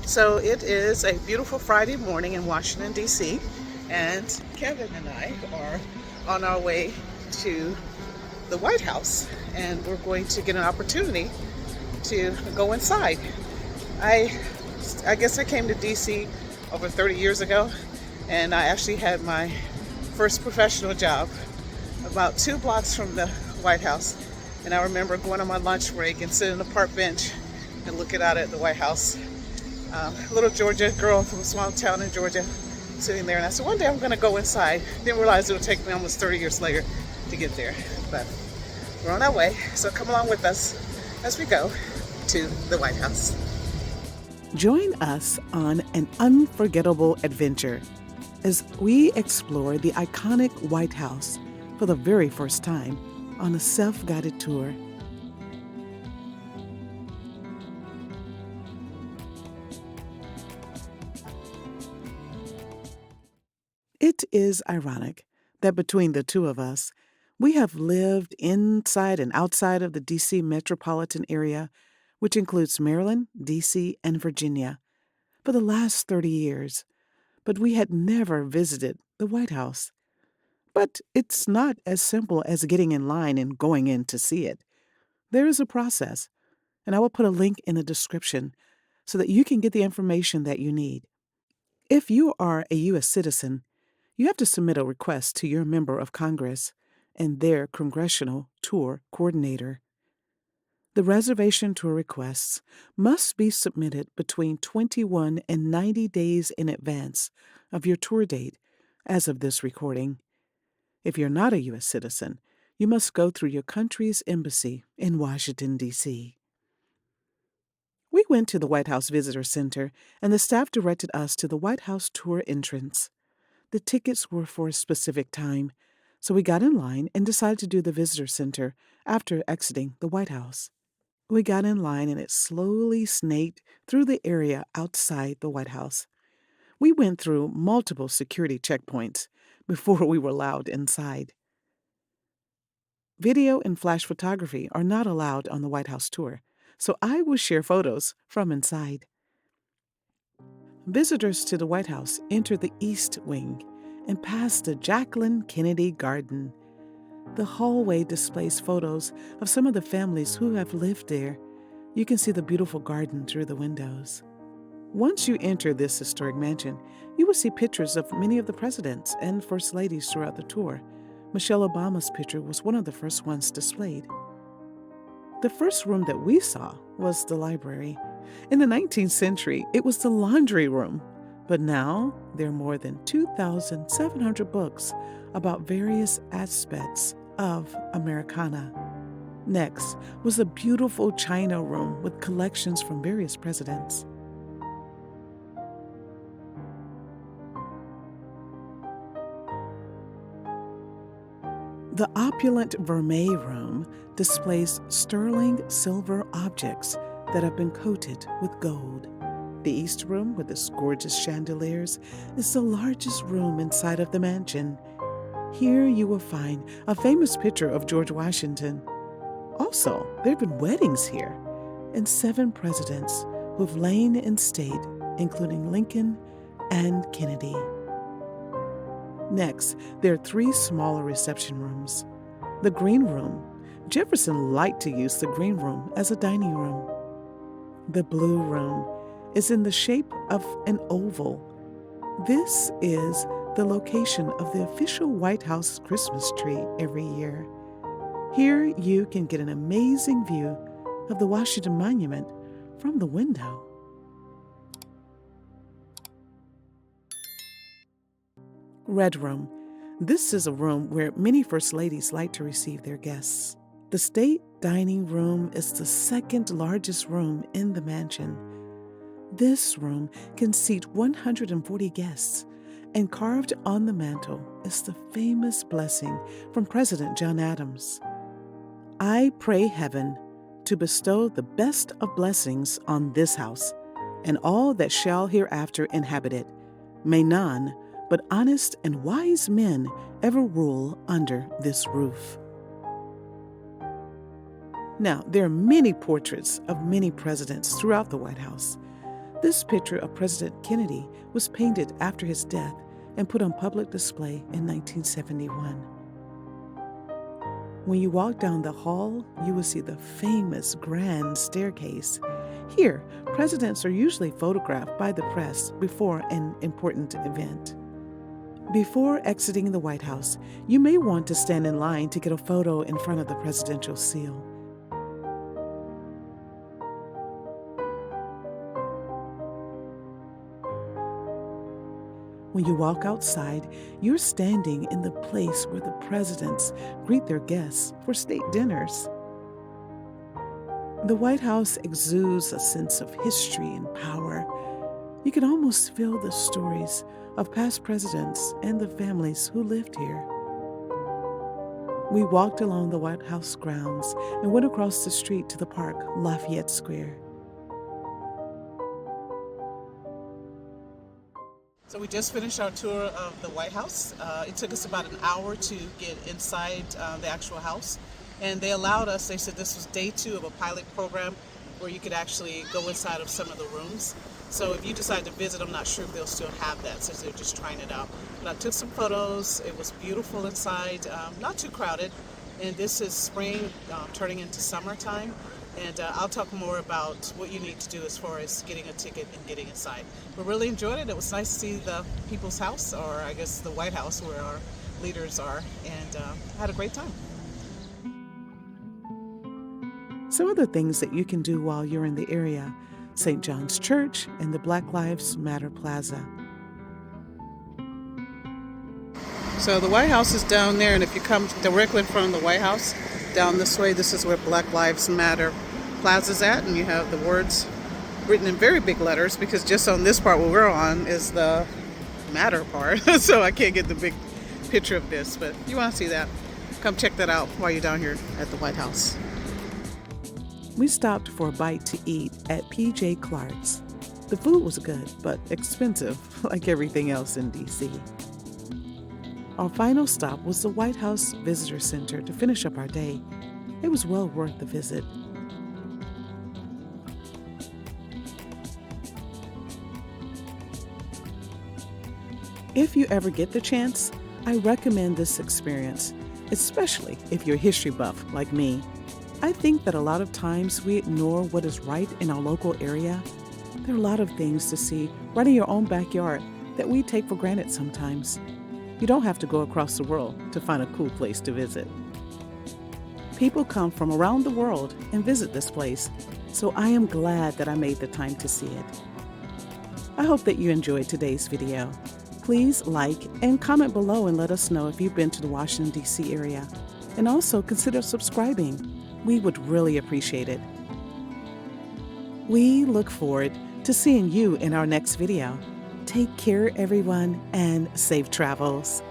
So it is a beautiful Friday morning in Washington, D.C., and Kevin and I are on our way to the White House, and we're going to get an opportunity to go inside. I, I guess I came to D.C. over 30 years ago, and I actually had my first professional job about 2 blocks from the White House. And I remember going on my lunch break and sitting on the park bench and looking out at the White House. Little Georgia girl from a small town in Georgia sitting there, and I said one day I'm going to go inside. Didn't realize it would take me almost 30 years later to get there, but we're on our way, so come along with us as we go to the White House. Join us on an unforgettable adventure as we explore the iconic White House for the very first time on a self-guided tour. It is ironic that between the two of us, we have lived inside and outside of the D.C. metropolitan area, which includes Maryland, D.C., and Virginia, for the last 30 years, but we had never visited the White House. But it's not as simple as getting in line and going in to see it. There is a process, and I will put a link in the description so that you can get the information that you need. If you are a U.S. citizen, you have to submit a request to your member of Congress and their congressional tour coordinator. The reservation tour requests must be submitted between 21 and 90 days in advance of your tour date as of this recording. If you're not a U.S. citizen, you must go through your country's embassy in Washington, D.C. We went to the White House Visitor Center, and the staff directed us to the White House tour entrance. The tickets were for a specific time, so we got in line and decided to do the visitor center after exiting the White House. We got in line and it slowly snaked through the area outside the White House. We went through multiple security checkpoints before we were allowed inside. Video and flash photography are not allowed on the White House tour, so I will share photos from inside. Visitors to the White House enter the East Wing and pass the Jacqueline Kennedy Garden. The hallway displays photos of some of the families who have lived there. You can see the beautiful garden through the windows. Once you enter this historic mansion, you will see pictures of many of the presidents and first ladies throughout the tour. Michelle Obama's picture was one of the first ones displayed. The first room that we saw was the library. In the 19th century, it was the laundry room, but now there are more than 2,700 books about various aspects of Americana. Next was a beautiful china room with collections from various presidents. The opulent Vermeil room displays sterling silver objects that have been coated with gold. The East Room, with its gorgeous chandeliers, is the largest room inside of the mansion. Here you will find a famous picture of George Washington. Also, there have been weddings here, and 7 presidents who have lain in state, including Lincoln and Kennedy. Next, there are 3 smaller reception rooms. The Green Room. Jefferson liked to use the Green Room as a dining room. The Blue Room is in the shape of an oval. This is the location of the official White House Christmas tree every year. Here you can get an amazing view of the Washington Monument from the window. Red Room. This is a room where many first ladies like to receive their guests. The state dining room is the second largest room in the mansion. This room can seat 140 guests, and carved on the mantel is the famous blessing from President John Adams. I pray heaven to bestow the best of blessings on this house, and all that shall hereafter inhabit it. May none but honest and wise men ever rule under this roof. Now, there are many portraits of many presidents throughout the White House. This picture of President Kennedy was painted after his death and put on public display in 1971. When you walk down the hall, you will see the famous grand staircase. Here, presidents are usually photographed by the press before an important event. Before exiting the White House, you may want to stand in line to get a photo in front of the presidential seal. When you walk outside, you're standing in the place where the presidents greet their guests for state dinners. The White House exudes a sense of history and power. You can almost feel the stories of past presidents and the families who lived here. We walked along the White House grounds and went across the street to the park, Lafayette Square. So we just finished our tour of the White House. It took us about an hour to get inside the actual house. And they allowed us, they said this was day 2 of a pilot program where you could actually go inside of some of the rooms. So if you decide to visit, I'm not sure if they'll still have that since they're just trying it out. But I took some photos. It was beautiful inside, not too crowded. And this is spring turning into summertime. And I'll talk more about what you need to do as far as getting a ticket and getting inside. But really enjoyed it. It was nice to see the People's House, or I guess the White House where our leaders are, and had a great time. Some of the things that you can do while you're in the area: St. John's Church and the Black Lives Matter Plaza. So the White House is down there, and if you come directly in front of the White House, down this way, this is where Black Lives Matter Plaza's at, and you have the words written in very big letters, because just on this part where we're on is the matter part, so I can't get the big picture of this, but if you want to see that, come check that out while you're down here at the White House. We stopped for a bite to eat at P.J. Clark's. The food was good, but expensive, like everything else in D.C. Our final stop was the White House Visitor Center to finish up our day. It was well worth the visit. If you ever get the chance, I recommend this experience, especially if you're a history buff like me. I think that a lot of times we ignore what is right in our local area. There are a lot of things to see right in your own backyard that we take for granted sometimes. You don't have to go across the world to find a cool place to visit. People come from around the world and visit this place, so I am glad that I made the time to see it. I hope that you enjoyed today's video. Please like and comment below and let us know if you've been to the Washington, D.C. area. And also consider subscribing. We would really appreciate it. We look forward to seeing you in our next video. Take care, everyone, and safe travels.